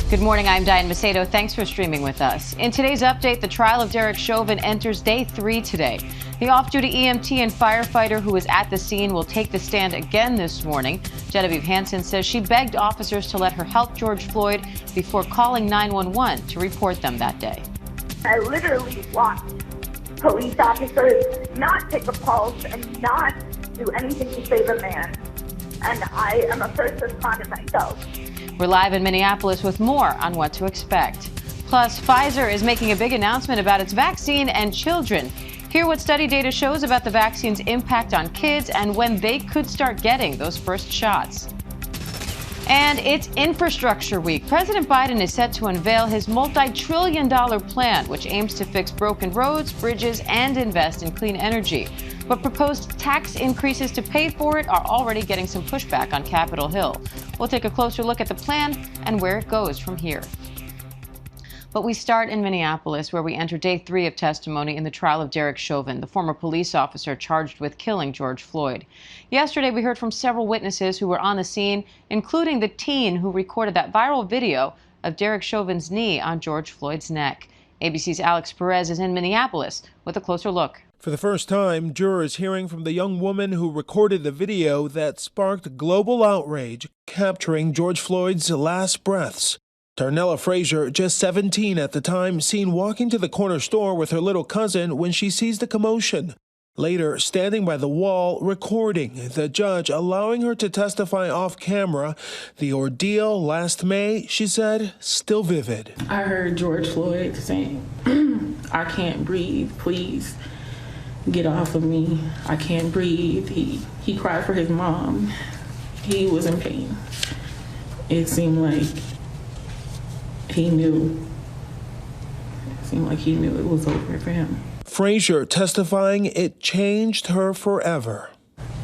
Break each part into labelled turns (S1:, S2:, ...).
S1: Good morning, I'm Diane Macedo. Thanks for streaming with us. In today's update, the trial of Derek Chauvin enters day 3 today. The off-duty EMT and firefighter who was at the scene will take the stand again this morning. Genevieve Hansen says she begged officers to let her help George Floyd before calling 911 to report them that day.
S2: I literally watched police officers not take a pulse and not do anything to save a man. And I am a first responder myself.
S1: We're live in Minneapolis with more on what to expect. Plus, Pfizer is making a big announcement about its vaccine and children. Hear what study data shows about the vaccine's impact on kids and when they could start getting those first shots. And it's Infrastructure Week. President Biden is set to unveil his multi-trillion-dollar plan, which aims to fix broken roads, bridges, and invest in clean energy. But proposed tax increases to pay for it are already getting some pushback on Capitol Hill. We'll take a closer look at the plan and where it goes from here. But we start in Minneapolis, where we enter day 3 of testimony in the trial of Derek Chauvin, the former police officer charged with killing George Floyd. Yesterday, we heard from several witnesses who were on the scene, including the teen who recorded that viral video of Derek Chauvin's knee on George Floyd's neck. ABC's Alex Perez is in Minneapolis with a closer look.
S3: For the first time, jurors hearing from the young woman who recorded the video that sparked global outrage, capturing George Floyd's last breaths. Darnella Frazier, just 17 at the time, seen walking to the corner store with her little cousin when she sees the commotion. Later, standing by the wall, recording, the judge allowing her to testify off camera. The ordeal last May, she said, still vivid.
S4: I heard George Floyd saying, "I can't breathe, please. Get off of me. I can't breathe." He cried for his mom. He was in pain. It seemed like he knew. It seemed like he knew it was over for him.
S3: Frazier testifying it changed her forever.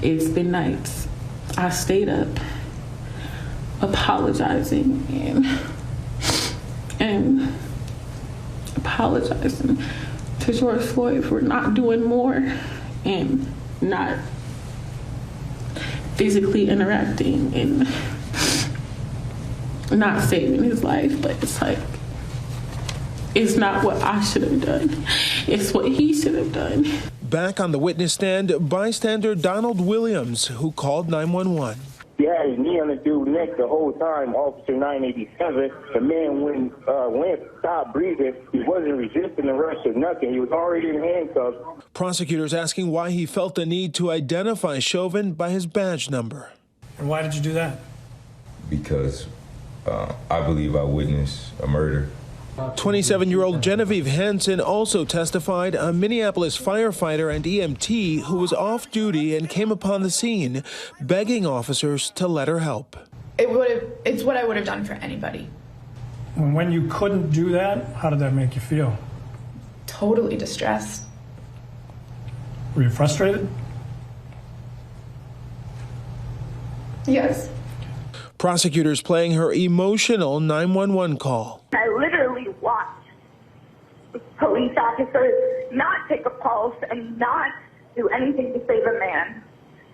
S4: It's been nights. I stayed up apologizing and apologizing to George Floyd for not doing more and not physically interacting and not saving his life. But it's like, it's not what I should have done. It's what he should have done.
S3: Back on the witness stand, bystander Donald Williams, who called 911.
S5: He had his knee on the dude's neck the whole time, Officer 987. The man went, stopped breathing. He wasn't resisting the rush or nothing. He was already in handcuffs.
S3: Prosecutors asking why he felt the need to identify Chauvin by his badge number.
S6: And why did you do that?
S7: Because I believe I witnessed a murder.
S3: 27-year-old Genevieve Hansen also testified, a Minneapolis firefighter and EMT who was off duty and came upon the scene, begging officers to let her help.
S8: It's what I would have done for anybody.
S6: When you couldn't do that, how did that make you feel?
S8: Totally distressed.
S6: Were you frustrated?
S8: Yes.
S3: Prosecutors playing her emotional 911 call.
S2: I literally watched police officers not take a pulse and not do anything to save a man.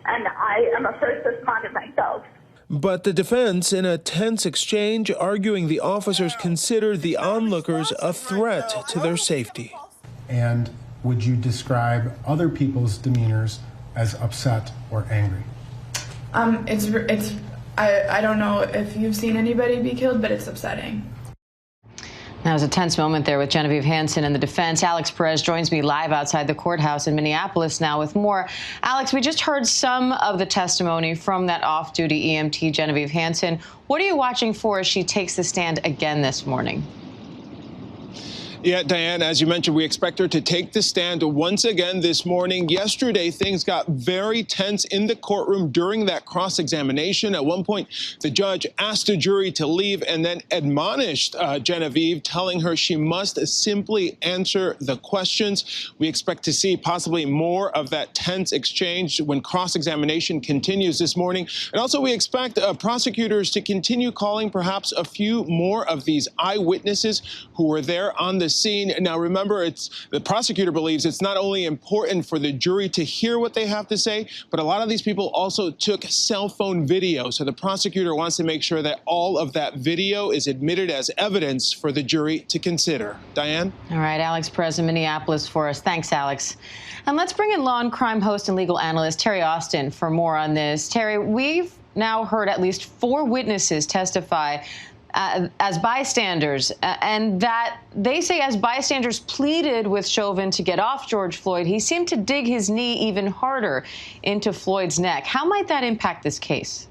S2: And I am a first responder myself.
S3: But the defense, in a tense exchange, arguing the officers considered the onlookers a threat to their safety.
S9: And would you describe other people's demeanors as upset or angry?
S8: I don't know if you've seen anybody be killed, but it's upsetting.
S1: That was a tense moment there with Genevieve Hansen and the defense. Alex Perez joins me live outside the courthouse in Minneapolis now with more. Alex, we just heard some of the testimony from that off-duty EMT, Genevieve Hansen. What are you watching for as she takes the stand again this morning?
S3: Yeah, Diane, as you mentioned, we expect her to take the stand once again this morning. Yesterday, things got very tense in the courtroom during that cross-examination. At one point, the judge asked the jury to leave and then admonished Genevieve, telling her she must simply answer the questions. We expect to see possibly more of that tense exchange when cross-examination continues this morning. And also, we expect prosecutors to continue calling perhaps a few more of these eyewitnesses who were there on the the scene. Now, remember, the prosecutor believes it's not only important for the jury to hear what they have to say, but a lot of these people also took cell phone video. So the prosecutor wants to make sure that all of that video is admitted as evidence for the jury to consider. Diane?
S1: All right, Alex Perez in Minneapolis for us. Thanks, Alex. And let's bring in law and crime host and legal analyst Terry Austin for more on this. Terry, we've now heard at least 4 witnesses testify as bystanders, and that they say as bystanders pleaded with Chauvin to get off George Floyd, he seemed to dig his knee even harder into Floyd's neck. How might that impact this case?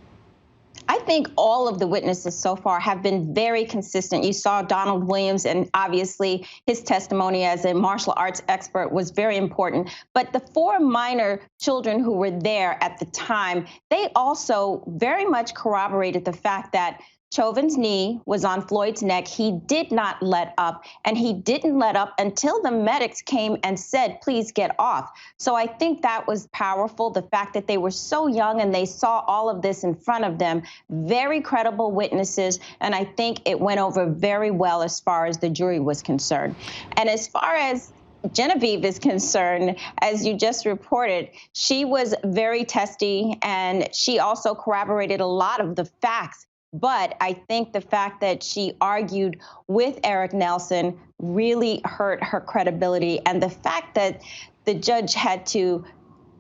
S10: I think all of the witnesses so far have been very consistent. You saw Donald Williams, and obviously his testimony as a martial arts expert was very important. But the 4 minor children who were there at the time, they also very much corroborated the fact that Chauvin's knee was on Floyd's neck. He did not let up, and he didn't let up until the medics came and said, please get off. So I think that was powerful, the fact that they were so young and they saw all of this in front of them. Very credible witnesses, and I think it went over very well as far as the jury was concerned. And as far as Genevieve is concerned, as you just reported, she was very testy, and she also corroborated a lot of the facts. But I think the fact that she argued with Eric Nelson really hurt her credibility. And the fact that the judge had to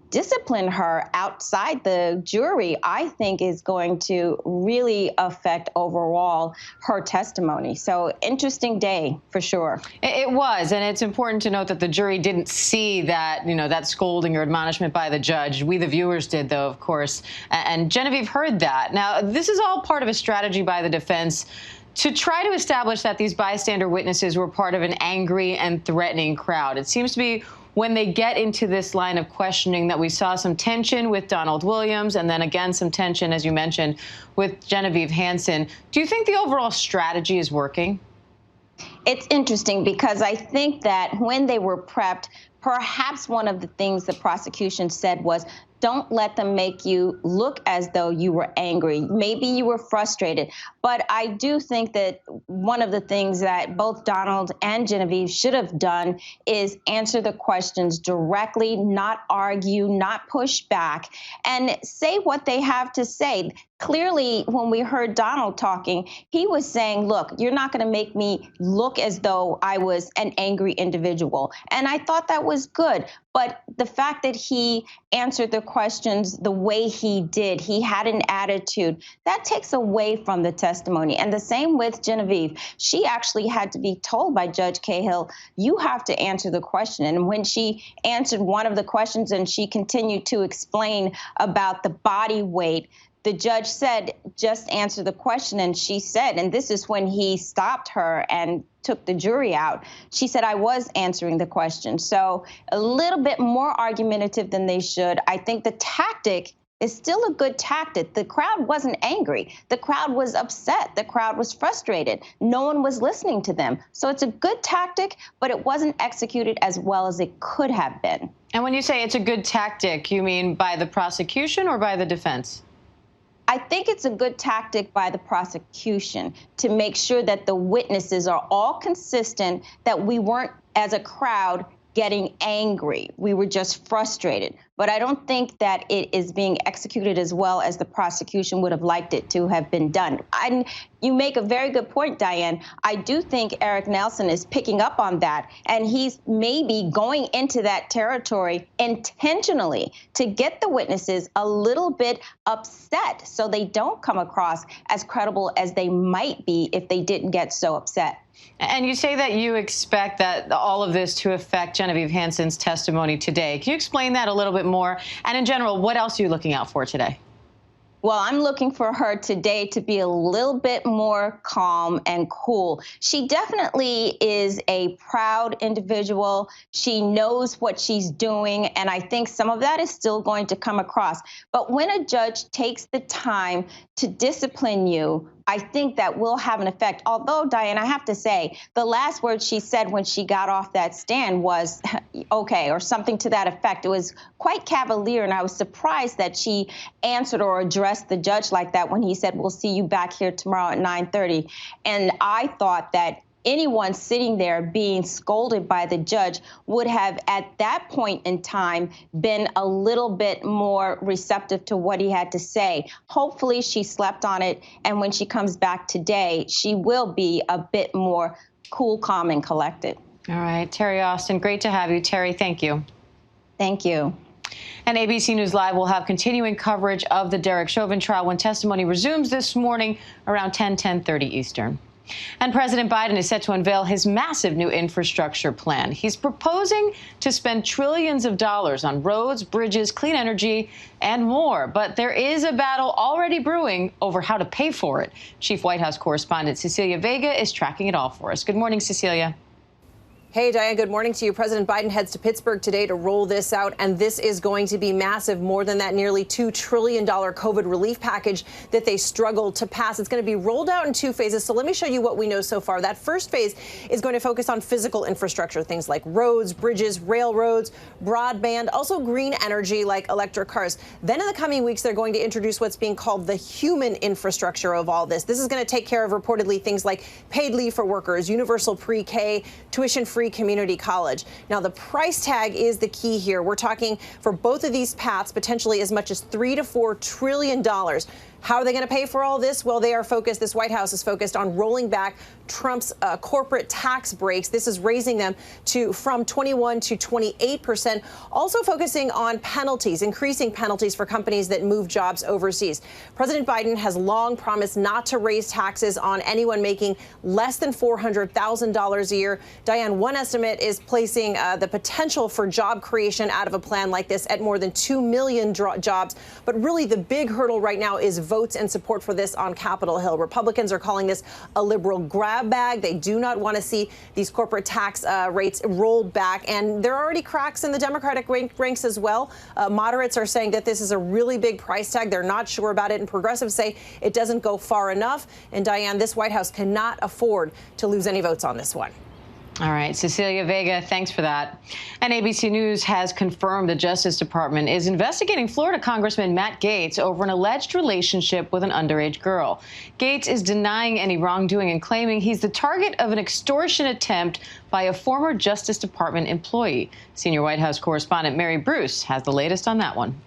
S10: discipline her outside the jury, I think is going to really affect overall her testimony. So interesting day for sure.
S1: It was, and it's important to note that the jury didn't see that, that scolding or admonishment by the judge. We, the viewers, did, though, of course. And Genevieve heard that. Now, this is all part of a strategy by the defense to try to establish that these bystander witnesses were part of an angry and threatening crowd. It seems to be when they get into this line of questioning that we saw some tension with Donald Williams and then again some tension, as you mentioned, with Genevieve Hansen. Do you think the overall strategy is working?
S10: It's interesting because I think that when they were prepped, perhaps one of the things the prosecution said was, don't let them make you look as though you were angry. Maybe you were frustrated. But I do think that one of the things that both Donald and Genevieve should have done is answer the questions directly, not argue, not push back, and say what they have to say. Clearly, when we heard Donald talking, he was saying, look, you're not going to make me look as though I was an angry individual. And I thought that was good. But the fact that he answered the questions the way he did, he had an attitude, that takes away from the testimony. And the same with Genevieve. She actually had to be told by Judge Cahill, you have to answer the question. And when she answered one of the questions and she continued to explain about the body weight, the judge said, just answer the question. And she said, and this is when he stopped her and took the jury out, she said, I was answering the question. So a little bit more argumentative than they should. I think the tactic is still a good tactic. The crowd wasn't angry. The crowd was upset. The crowd was frustrated. No one was listening to them. So it's a good tactic, but it wasn't executed as well as it could have been.
S1: And when you say it's a good tactic, you mean by the prosecution or by the defense?
S10: I think it's a good tactic by the prosecution to make sure that the witnesses are all consistent, that we weren't, as a crowd, getting angry. We were just frustrated. But I don't think that it is being executed as well as the prosecution would have liked it to have been done. And you make a very good point, Diane. I do think Eric Nelson is picking up on that, and he's maybe going into that territory intentionally to get the witnesses a little bit upset so they don't come across as credible as they might be if they didn't get so upset.
S1: And you say that you expect that all of this to affect Genevieve Hansen's testimony today. Can you explain that a little bit more? And in general, what else are you looking out for today?
S10: Well, I'm looking for her today to be a little bit more calm and cool. She definitely is a proud individual. She knows what she's doing, and I think some of that is still going to come across. But when a judge takes the time to discipline you, I think that will have an effect. Although, Diane, I have to say, the last word she said when she got off that stand was, okay, or something to that effect. It was quite cavalier, and I was surprised that she answered or addressed the judge like that when he said, we'll see you back here tomorrow at 9:30. And I thought that anyone sitting there being scolded by the judge would have, at that point in time, been a little bit more receptive to what he had to say. Hopefully she slept on it, and when she comes back today, she will be a bit more cool, calm, and collected.
S1: All right, Terry Austin, great to have you. Terry, thank you.
S10: Thank you.
S1: And ABC News Live will have continuing coverage of the Derek Chauvin trial when testimony resumes this morning around 10:30 Eastern. And President Biden is set to unveil his massive new infrastructure plan. He's proposing to spend trillions of dollars on roads, bridges, clean energy, and more. But there is a battle already brewing over how to pay for it. Chief White House correspondent Cecilia Vega is tracking it all for us. Good morning, Cecilia.
S11: Hey, Diane, good morning to you. President Biden heads to Pittsburgh today to roll this out, and this is going to be massive, more than that nearly $2 trillion COVID relief package that they struggled to pass. It's going to be rolled out in two phases, so let me show you what we know so far. That first phase is going to focus on physical infrastructure, things like roads, bridges, railroads, broadband, also green energy like electric cars. Then in the coming weeks, they're going to introduce what's being called the human infrastructure of all this. This is going to take care of reportedly things like paid leave for workers, universal pre-K, tuition-free community college. Now, the price tag is the key here. We're talking for both of these paths potentially as much as $3 to $4 trillion. How are they going to pay for all this? Well, they are focused. This White House is focused on rolling back Trump's corporate tax breaks. This is raising them from 21 to 28%. Also focusing on penalties, increasing penalties for companies that move jobs overseas. President Biden has long promised not to raise taxes on anyone making less than $400,000 a year. Diane, one estimate is placing the potential for job creation out of a plan like this at more than 2 million jobs. But really, the big hurdle right now is votes and support for this on Capitol Hill. Republicans are calling this a liberal grab bag. They do not want to see these corporate tax rates rolled back. And there are already cracks in the Democratic ranks as well. Moderates are saying that this is a really big price tag. They're not sure about it. And progressives say it doesn't go far enough. And Diane, this White House cannot afford to lose any votes on this one.
S1: All right, Cecilia Vega, thanks for that. And ABC News has confirmed the Justice Department is investigating Florida Congressman Matt Gaetz over an alleged relationship with an underage girl. Gaetz is denying any wrongdoing and claiming he's the target of an extortion attempt by a former Justice Department employee. Senior White House correspondent Mary Bruce has the latest on that one.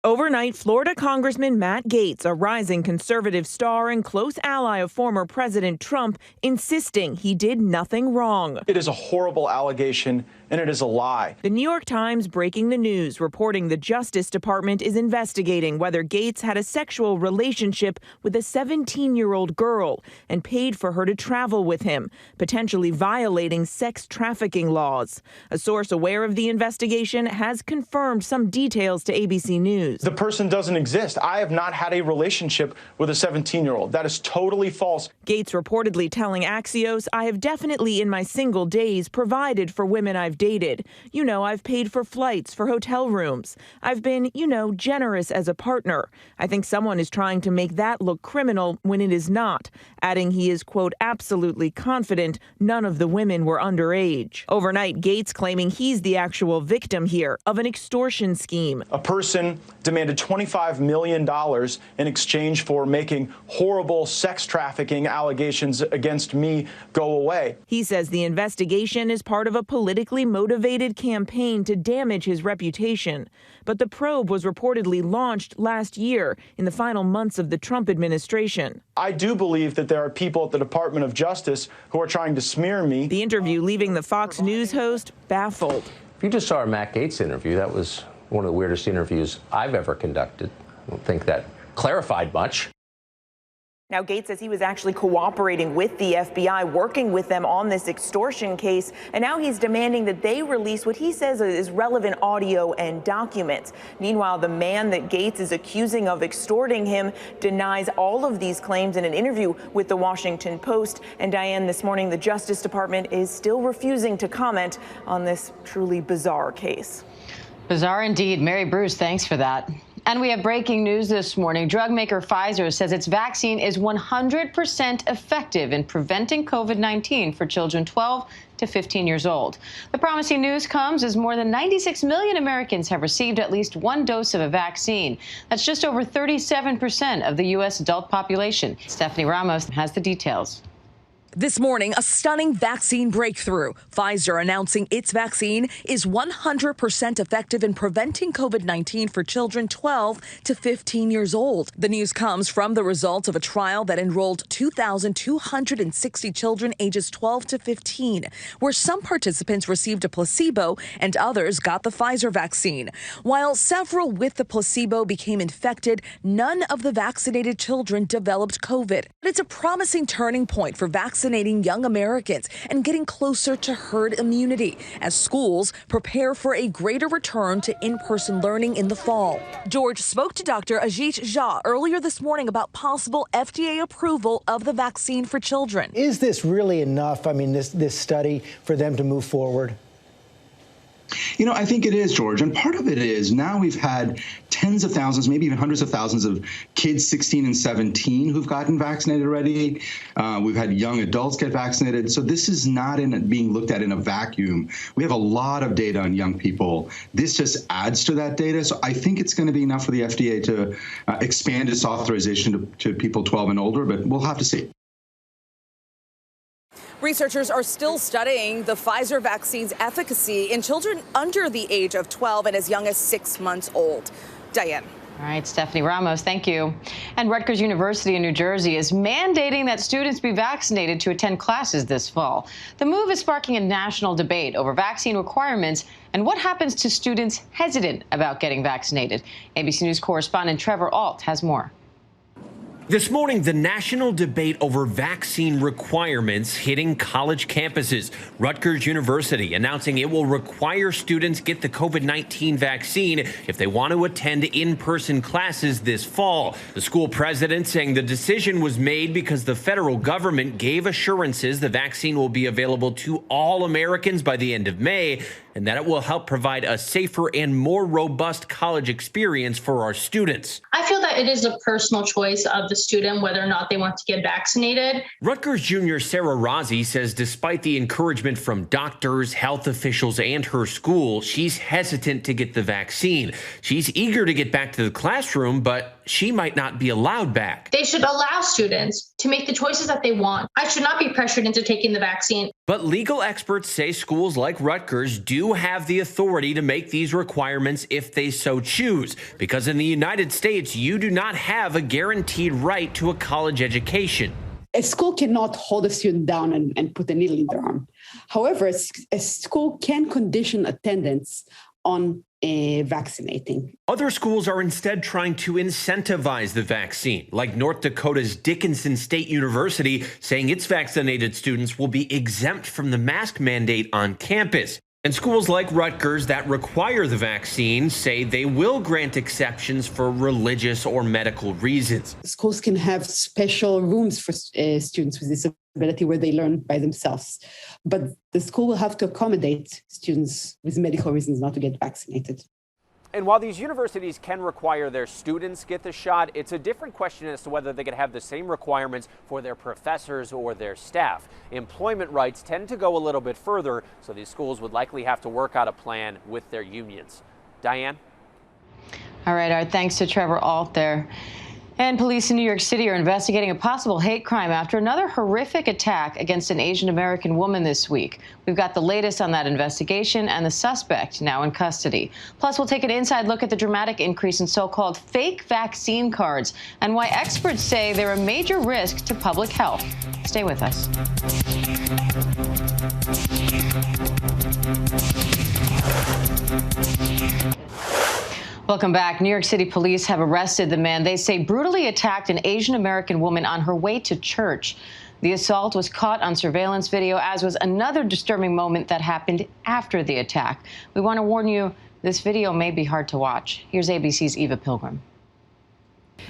S12: Overnight, Florida Congressman Matt Gaetz, a rising conservative star and close ally of former President Trump, insisting he did nothing wrong.
S13: It is a horrible allegation, and it is a lie.
S12: The New York Times breaking the news, reporting the Justice Department is investigating whether Gaetz had a sexual relationship with a 17-year-old girl and paid for her to travel with him, potentially violating sex trafficking laws. A source aware of the investigation has confirmed some details to ABC News.
S13: The person doesn't exist. I have not had a relationship with a 17-year-old. That is totally false.
S12: Gaetz reportedly telling Axios, I have definitely in my single days provided for women I've dated. You know, I've paid for flights, for hotel rooms. I've been, generous as a partner. I think someone is trying to make that look criminal when it is not, adding he is, quote, absolutely confident none of the women were underage. Overnight, Gaetz claiming he's the actual victim here of an extortion scheme.
S13: A person demanded $25 million in exchange for making horrible sex trafficking allegations against me go away.
S12: He says the investigation is part of a politically motivated campaign to damage his reputation. But the probe was reportedly launched last year in the final months of the Trump administration.
S13: I do believe that there are people at the Department of Justice who are trying to smear me.
S12: The interview leaving the Fox News host baffled.
S14: If you just saw our Matt Gaetz interview, that was one of the weirdest interviews I've ever conducted. I don't think that clarified much.
S12: Now, Gaetz says he was actually cooperating with the FBI, working with them on this extortion case, and now he's demanding that they release what he says is relevant audio and documents. Meanwhile, the man that Gaetz is accusing of extorting him denies all of these claims in an interview with the Washington Post. And Diane, this morning, the Justice Department is still refusing to comment on this truly bizarre case.
S1: Bizarre indeed. Mary Bruce, thanks for that. And we have breaking news this morning. Drug maker Pfizer says its vaccine is 100% effective in preventing COVID-19 for children 12 to 15 years old. The promising news comes as more than 96 million Americans have received at least one dose of a vaccine. That's just over 37% of the U.S. adult population. Stephanie Ramos has the details.
S15: This morning, a stunning vaccine breakthrough. Pfizer announcing its vaccine is 100% effective in preventing COVID-19 for children 12 to 15 years old. The news comes from the results of a trial that enrolled 2,260 children ages 12 to 15, where some participants received a placebo and others got the Pfizer vaccine. While several with the placebo became infected, none of the vaccinated children developed COVID. But it's a promising turning point for vaccinating young Americans and getting closer to herd immunity as schools prepare for a greater return to in-person learning in the fall. George spoke to Dr. Ajit Jha earlier this morning about possible FDA approval of the vaccine for children.
S16: Is this really enough? I mean, this study for them to move forward?
S17: You know, I think it is, George. And part of it is now we've had tens of thousands, maybe even hundreds of thousands of kids 16 and 17 who've gotten vaccinated already. We've had young adults get vaccinated. So this is not being looked at in a vacuum. We have a lot of data on young people. This just adds to that data. So I think it's going to be enough for the FDA to expand its authorization to people 12 and older, but we'll have to see.
S18: Researchers are still studying the Pfizer vaccine's efficacy in children under the age of 12 and as young as 6 months old. Diane.
S1: All right, Stephanie Ramos, thank you. And Rutgers University in New Jersey is mandating that students be vaccinated to attend classes this fall. The move is sparking a national debate over vaccine requirements and what happens to students hesitant about getting vaccinated. ABC News correspondent Trevor Ault has more.
S19: This morning, the national debate over vaccine requirements hitting college campuses. Rutgers University announcing it will require students get the COVID-19 vaccine if they want to attend in-person classes this fall. The school president saying the decision was made because the federal government gave assurances the vaccine will be available to all Americans by the end of May, and that it will help provide a safer and more robust college experience for our students.
S20: I feel that it is a personal choice of the student whether or not they want to get vaccinated.
S19: Rutgers junior Sarah Rozzi says despite the encouragement from doctors, health officials, and her school, she's hesitant to get the vaccine. She's eager to get back to the classroom, but she might not be allowed back.
S20: They should allow students to make the choices that they want. I should not be pressured into taking the vaccine.
S19: But legal experts say schools like Rutgers do have the authority to make these requirements if they so choose, because in the United States, you do not have a guaranteed right to a college education.
S21: A school cannot hold a student down and put a needle in their arm. However, a school can condition attendance on vaccinating.
S19: Other schools are instead trying to incentivize the vaccine, like North Dakota's Dickinson State University, saying its vaccinated students will be exempt from the mask mandate on campus. And schools like Rutgers that require the vaccine say they will grant exceptions for religious or medical reasons.
S21: Schools can have special rooms for students with disability where they learn by themselves. But the school will have to accommodate students with medical reasons not to get vaccinated.
S22: And while these universities can require their students get the shot, it's a different question as to whether they could have the same requirements for their professors or their staff. Employment rights tend to go a little bit further, so these schools would likely have to work out a plan with their unions. Diane?
S1: All right, our thanks to Trevor Ault there. And police in New York City are investigating a possible hate crime after another horrific attack against an Asian American woman this week. We've got the latest on that investigation and the suspect now in custody. Plus, we'll take an inside look at the dramatic increase in so-called fake vaccine cards and why experts say they're a major risk to public health. Stay with us. Welcome back. New York City police have arrested the man they say brutally attacked an Asian American woman on her way to church. The assault was caught on surveillance video, as was another disturbing moment that happened after the attack. We want to warn you, this video may be hard to watch. Here's ABC's Eva Pilgrim.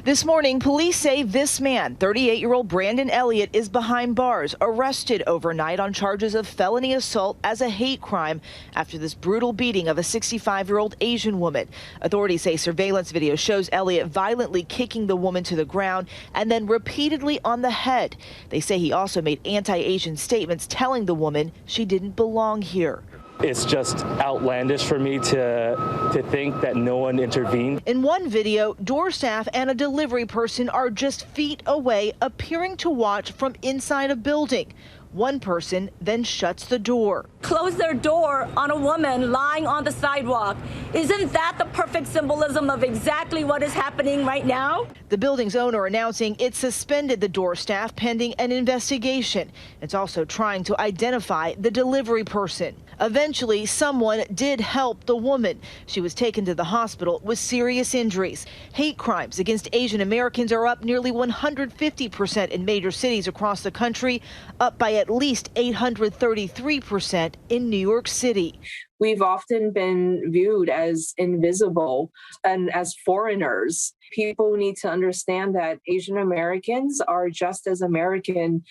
S23: This morning, police say this man, 38-year-old Brandon Elliott, is behind bars, arrested overnight on charges of felony assault as a hate crime after this brutal beating of a 65-year-old Asian woman. Authorities say surveillance video shows Elliott violently kicking the woman to the ground and then repeatedly on the head. They say he also made anti-Asian statements telling the woman she didn't belong here.
S4: It's just outlandish for me to think that no one intervened.
S23: In one video, door staff and a delivery person are just feet away, appearing to watch from inside a building. One person then shuts the door.
S5: Close their door on a woman lying on the sidewalk. Isn't that the perfect symbolism of exactly what is happening right now?
S23: The building's owner announcing it suspended the door staff pending an investigation. It's also trying to identify the delivery person. Eventually, someone did help the woman. She was taken to the hospital with serious injuries. Hate crimes against Asian Americans are up nearly 150% in major cities across the country, up by at least 833% in New York City.
S7: We've often been viewed as invisible and as foreigners. People need to understand that Asian Americans are just as American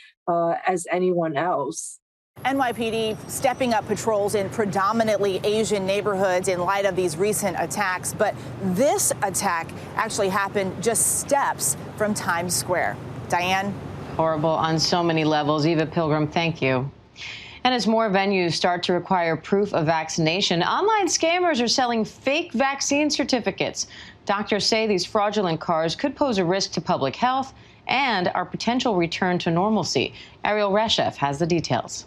S7: as anyone else.
S24: NYPD stepping up patrols in predominantly Asian neighborhoods in light of these recent attacks. But this attack actually happened just steps from Times Square. Diane?
S1: Horrible on so many levels. Eva Pilgrim, thank you. And as more venues start to require proof of vaccination, online scammers are selling fake vaccine certificates. Doctors say these fraudulent cards could pose a risk to public health and our potential return to normalcy. Ariel Reshef has the details.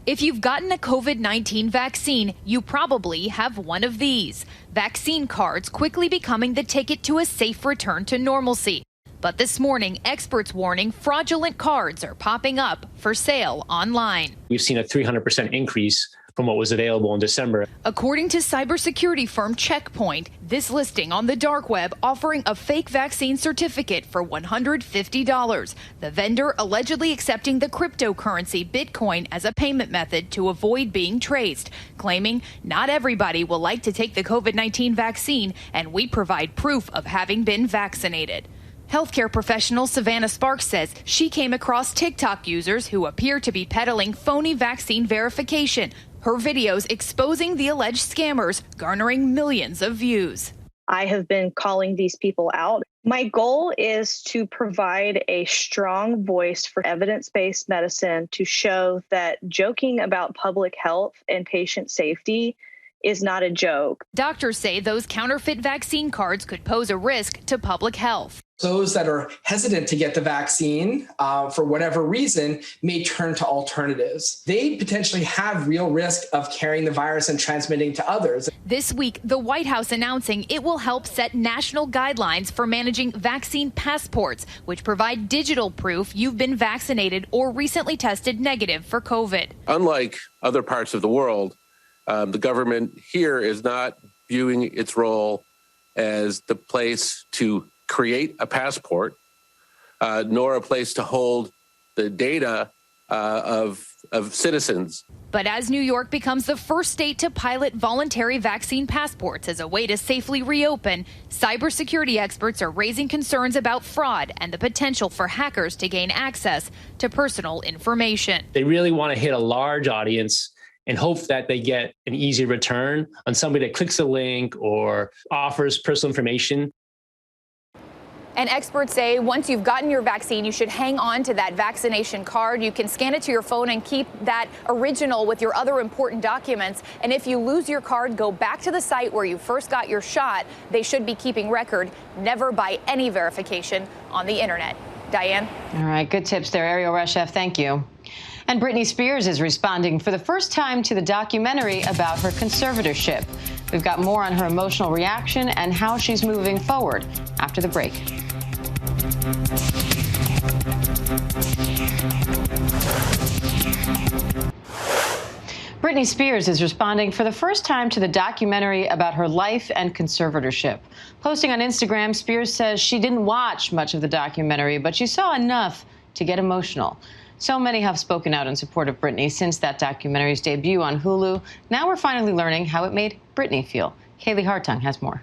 S25: If you've gotten a COVID-19 vaccine, you probably have one of these. Vaccine cards quickly becoming the ticket to a safe return to normalcy. But this morning, experts warning fraudulent cards are popping up for sale online.
S26: We've seen a 300% increase from what was available in December.
S25: According to cybersecurity firm Check Point, this listing on the dark web offering a fake vaccine certificate for $150. The vendor allegedly accepting the cryptocurrency Bitcoin as a payment method to avoid being traced, claiming not everybody will like to take the COVID-19 vaccine and we provide proof of having been vaccinated. Healthcare professional Savannah Sparks says she came across TikTok users who appear to be peddling phony vaccine verification. Her videos exposing the alleged scammers, garnering millions of views.
S27: I have been calling these people out. My goal is to provide a strong voice for evidence-based medicine to show that joking about public health and patient safety is not a joke.
S25: Doctors say those counterfeit vaccine cards could pose a risk to public health.
S28: Those that are hesitant to get the vaccine for whatever reason may turn to alternatives. They potentially have real risk of carrying the virus and transmitting to others.
S25: This week, the White House announcing it will help set national guidelines for managing vaccine passports, which provide digital proof you've been vaccinated or recently tested negative for COVID.
S29: Unlike other parts of the world, the government here is not viewing its role as the place to create a passport, nor a place to hold the data of citizens.
S25: But as New York becomes the first state to pilot voluntary vaccine passports as a way to safely reopen, cybersecurity experts are raising concerns about fraud and the potential for hackers to gain access to personal information.
S26: They really want to hit a large audience and hope that they get an easy return on somebody that clicks a link or offers personal information.
S30: And experts say once you've gotten your vaccine, you should hang on to that vaccination card. You can scan it to your phone and keep that original with your other important documents. And if you lose your card, go back to the site where you first got your shot. They should be keeping record, never by any verification on the internet. Diane?
S1: All right, good tips there. Ariel Reshef, thank you. And Britney Spears is responding for the first time to the documentary about her conservatorship. We've got more on her emotional reaction and how she's moving forward after the break. Britney Spears is responding for the first time to the documentary about her life and conservatorship. Posting on Instagram, Spears says she didn't watch much of the documentary, but she saw enough to get emotional. So many have spoken out in support of Britney since that documentary's debut on Hulu. Now we're finally learning how it made Britney feel. Kaylee Hartung has more.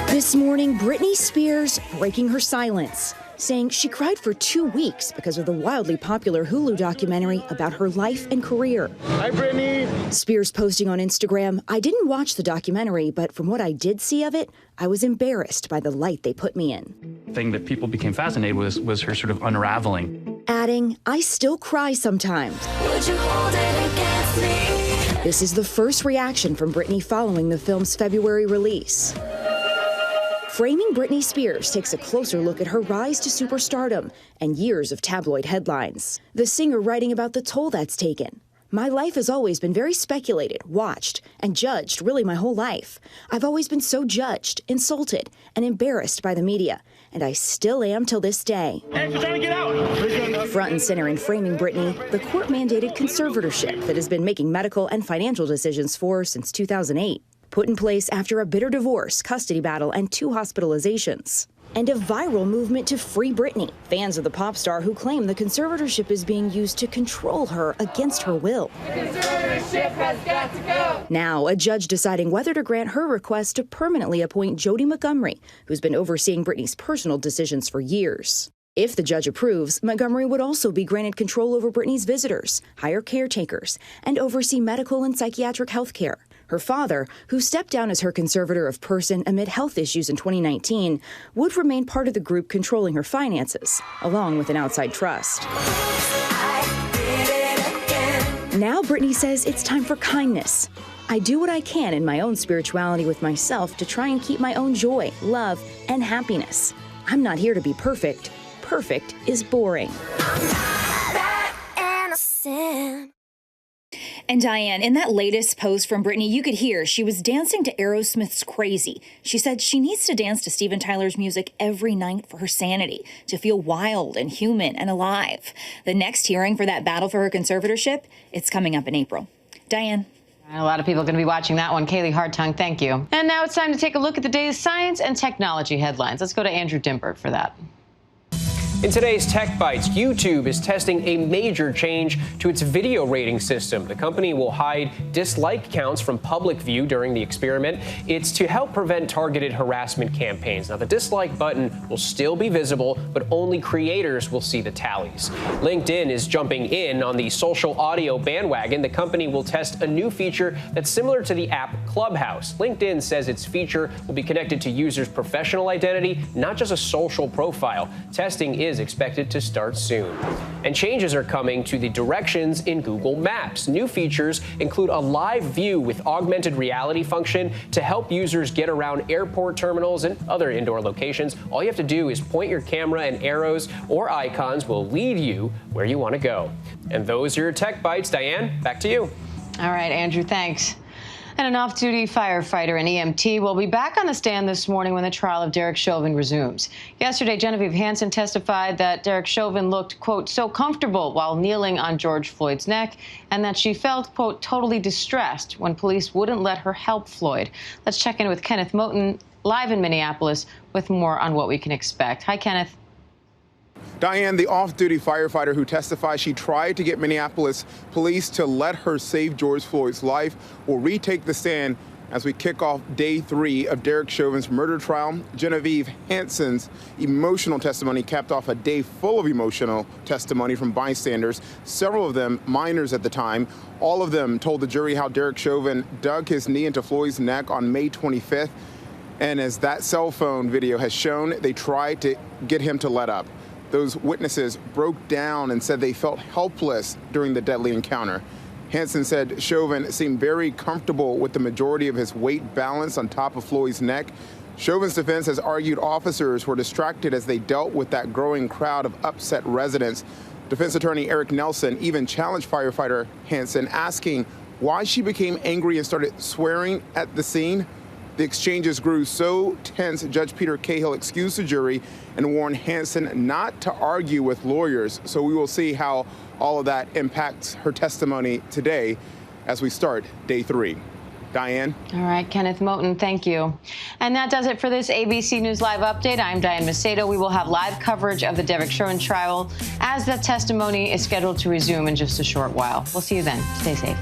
S31: This morning, Britney Spears breaking her silence, saying she cried for 2 weeks because of the wildly popular Hulu documentary about her life and career.
S32: Hi, Britney.
S31: Spears posting on Instagram, "I didn't watch the documentary, but from what I did see of it, I was embarrassed by the light they put me in."
S33: The thing that people became fascinated with was her sort of unraveling.
S31: adding, "I still cry sometimes."
S2: Would you hold it against me?
S31: This is the first reaction from Britney following the film's February release. Framing Britney Spears takes a closer look at her rise to superstardom and years of tabloid headlines. The singer writing about the toll that's taken. "My life has always been very speculated, watched, and judged really my whole life. I've always been so judged, insulted, and embarrassed by the media, and I still am till this day."
S3: Hey, you're trying to get out!
S31: Front and center in Framing Britney, the court-mandated conservatorship that has been making medical and financial decisions for her since 2008. Put in place after a bitter divorce, custody battle, and 2 hospitalizations. And a viral movement to free Britney. Fans of the pop star who claim the conservatorship is being used to control her against her will.
S2: The conservatorship has got to go.
S31: Now, a judge deciding whether to grant her request to permanently appoint Jody Montgomery, who's been overseeing Britney's personal decisions for years. If the judge approves, Montgomery would also be granted control over Britney's visitors, hire caretakers, and oversee medical and psychiatric health care. Her father, who stepped down as her conservator of person amid health issues in 2019, would remain part of the group controlling her finances, along with an outside trust. Now Britney says it's time for kindness. "I do what I can in my own spirituality with myself to try and keep my own joy, love, and happiness. I'm not here to be perfect. Perfect is boring." And Diane, in that latest post from Britney, you could hear she was dancing to Aerosmith's Crazy. She said she needs to dance to Steven Tyler's music every night for her sanity, to feel wild and human and alive. The next hearing for that battle for her conservatorship, it's coming up in April. Diane.
S1: A lot of people are going to be watching that one. Kaylee Hartung, thank you. And now it's time to take a look at the day's science and technology headlines. Let's go to Andrew Dimbert for that.
S6: In today's Tech Bites, YouTube is testing a major change to its video rating system. The company will hide dislike counts from public view during the experiment. It's to help prevent targeted harassment campaigns. Now, the dislike button will still be visible, but only creators will see the tallies. LinkedIn is jumping in on the social audio bandwagon. The company will test a new feature that's similar to the app Clubhouse. LinkedIn says its feature will be connected to users' professional identity, not just a social profile. Testing is expected to start soon. And changes are coming to the directions in Google Maps. New features include a live view with augmented reality function to help users get around airport terminals and other indoor locations. All you have to do is point your camera, and arrows or icons will lead you where you want to go. And those are your Tech Bites. Diane, back to you.
S1: All right, Andrew, thanks. And an off-duty firefighter and EMT will be back on the stand this morning when the trial of Derek Chauvin resumes. Yesterday, Genevieve Hansen testified that Derek Chauvin looked, quote, so comfortable while kneeling on George Floyd's neck, and that she felt, quote, totally distressed when police wouldn't let her help Floyd. Let's check in with Kenneth Moten, live in Minneapolis, with more on what we can expect. Hi, Kenneth.
S8: Diane, the off-duty firefighter who testified she tried to get Minneapolis police to let her save George Floyd's life, will retake the stand as we kick off day 3 of Derek Chauvin's murder trial. Genevieve Hansen's emotional testimony capped off a day full of emotional testimony from bystanders, several of them minors at the time. All of them told the jury how Derek Chauvin dug his knee into Floyd's neck on May 25th. And as that cell phone video has shown, they tried to get him to let up. Those witnesses broke down and said they felt helpless during the deadly encounter. Hansen said Chauvin seemed very comfortable with the majority of his weight balanced on top of Floyd's neck. Chauvin's defense has argued officers were distracted as they dealt with that growing crowd of upset residents. Defense attorney Eric Nelson even challenged firefighter Hansen, asking why she became angry and started swearing at the scene. The exchanges grew so tense, Judge Peter Cahill excused the jury and warned Hansen not to argue with lawyers. So we will see how all of that impacts her testimony today as we start day 3. Diane?
S1: All right, Kenneth Moten, thank you. And that does it for this ABC News Live update. I'm Diane Macedo. We will have live coverage of the Derek Chauvin trial as the testimony is scheduled to resume in just a short while. We'll see you then. Stay safe.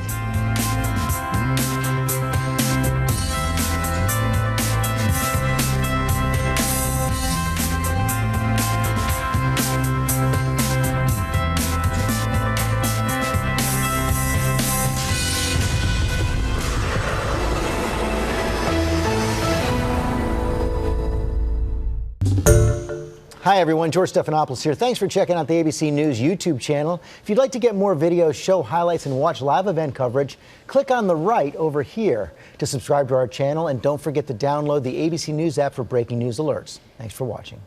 S9: Hi, everyone. George Stephanopoulos here. Thanks for checking out the ABC News YouTube channel. If you'd like to get more videos, show highlights, and watch live event coverage, click on the right over here to subscribe to our channel. And don't forget to download the ABC News app for breaking news alerts. Thanks for watching.